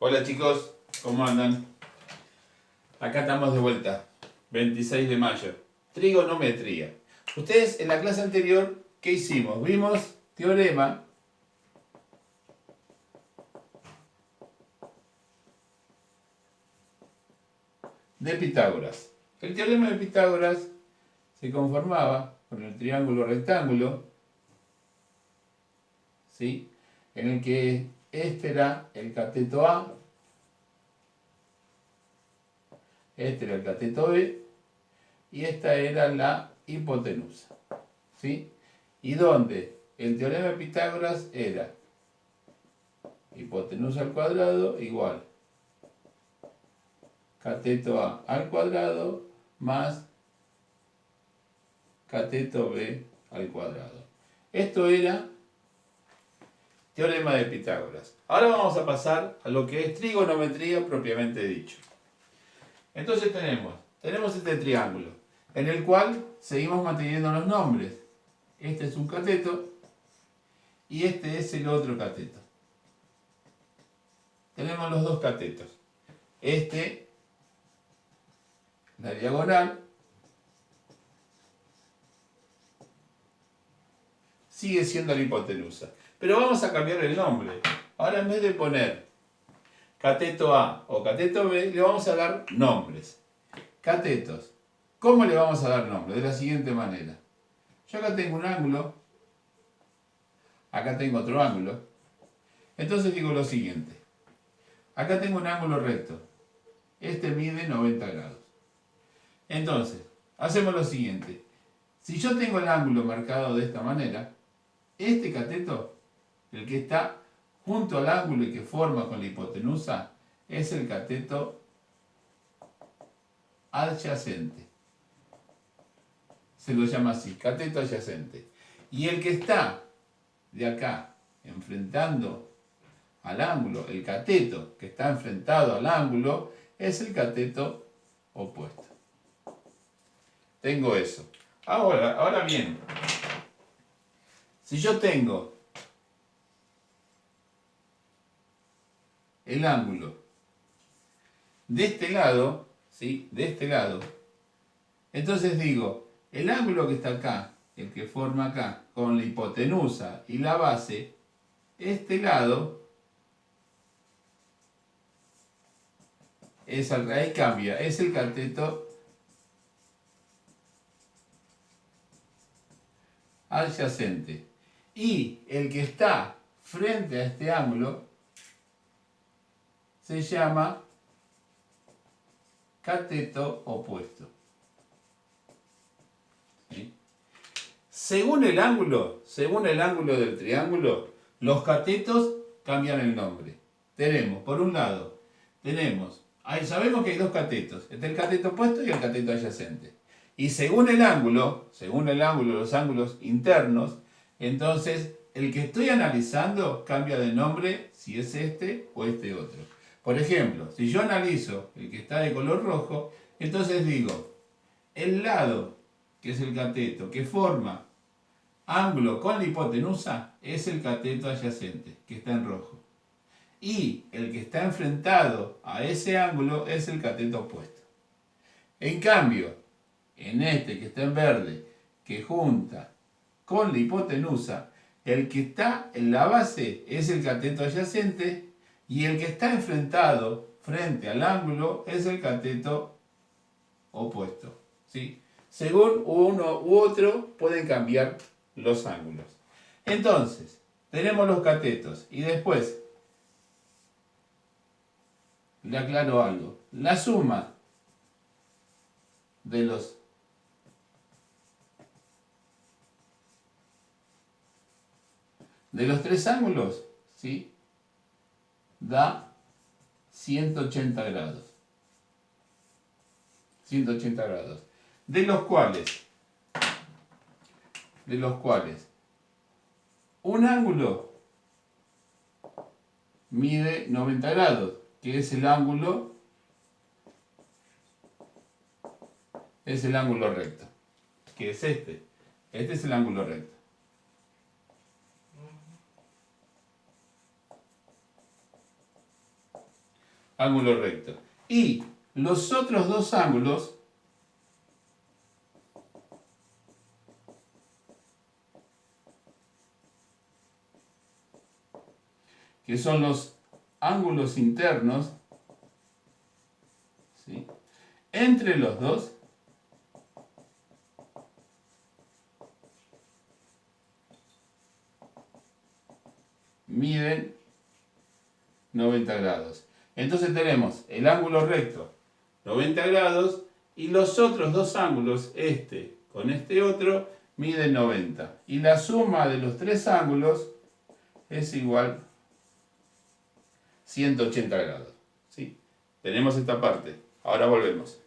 Hola chicos, ¿cómo andan? Acá estamos de vuelta, 26 de mayo. Trigonometría. Ustedes en la clase anterior, ¿qué hicimos? Vimos teorema de Pitágoras. El teorema de Pitágoras se conformaba con el triángulo rectángulo, ¿sí? En el que este era el cateto A, este era el cateto B y esta era la hipotenusa, ¿sí? Y donde el teorema de Pitágoras era hipotenusa al cuadrado igual cateto A al cuadrado más cateto B al cuadrado. Esto era teorema de Pitágoras. Ahora vamos a pasar a lo que es trigonometría propiamente dicho. Entonces tenemos este triángulo en el cual seguimos manteniendo los nombres. Este es un cateto y este es el otro cateto. Tenemos los dos catetos. Este, la diagonal, sigue siendo la hipotenusa. Pero vamos a cambiar el nombre. Ahora en vez de poner cateto A o cateto B, le vamos a dar nombres. Catetos. ¿Cómo le vamos a dar nombre? De la siguiente manera. Yo acá tengo un ángulo, acá tengo otro ángulo. Entonces digo lo siguiente. Acá tengo un ángulo recto. Este mide 90 grados. Entonces, hacemos lo siguiente. Si yo tengo el ángulo marcado de esta manera, este cateto, el que está junto al ángulo y que forma con la hipotenusa, es el cateto adyacente. Se lo llama así, cateto adyacente. Y el que está de acá, enfrentando al ángulo, el cateto que está enfrentado al ángulo, es el cateto opuesto. Tengo eso. Ahora bien, si yo tengo el ángulo de este lado, ¿sí? De este lado, entonces digo, el ángulo que está acá, el que forma acá, con la hipotenusa y la base, este lado, ahí cambia, es el cateto adyacente. Y el que está frente a este ángulo se llama cateto opuesto. ¿Sí? Según el ángulo del triángulo, los catetos cambian el nombre. Tenemos, por un lado, sabemos que hay dos catetos, está el cateto opuesto y el cateto adyacente. Y según el ángulo, los ángulos internos, entonces el que estoy analizando cambia de nombre si es este o este otro. Por ejemplo, si yo analizo el que está de color rojo, entonces digo, el lado, que es el cateto, que forma ángulo con la hipotenusa, es el cateto adyacente, que está en rojo. Y el que está enfrentado a ese ángulo es el cateto opuesto. En cambio, en este que está en verde, que junta con la hipotenusa, el que está en la base es el cateto adyacente y el que está enfrentado frente al ángulo es el cateto opuesto. ¿Sí? Según uno u otro pueden cambiar los ángulos. Entonces, tenemos los catetos y después, le aclaro algo, la suma de los tres ángulos, ¿sí? Da 180 grados. 180 grados. De los cuales un ángulo mide 90 grados, que es el ángulo recto, que es este. Este es el ángulo recto. ángulo recto. Y los otros dos ángulos, que son los ángulos internos, ¿sí?, entre los dos, miden 90 grados. Entonces tenemos el ángulo recto 90 grados y los otros dos ángulos, este con este otro, miden 90. Y la suma de los tres ángulos es igual a 180 grados. ¿Sí? Tenemos esta parte. Ahora volvemos.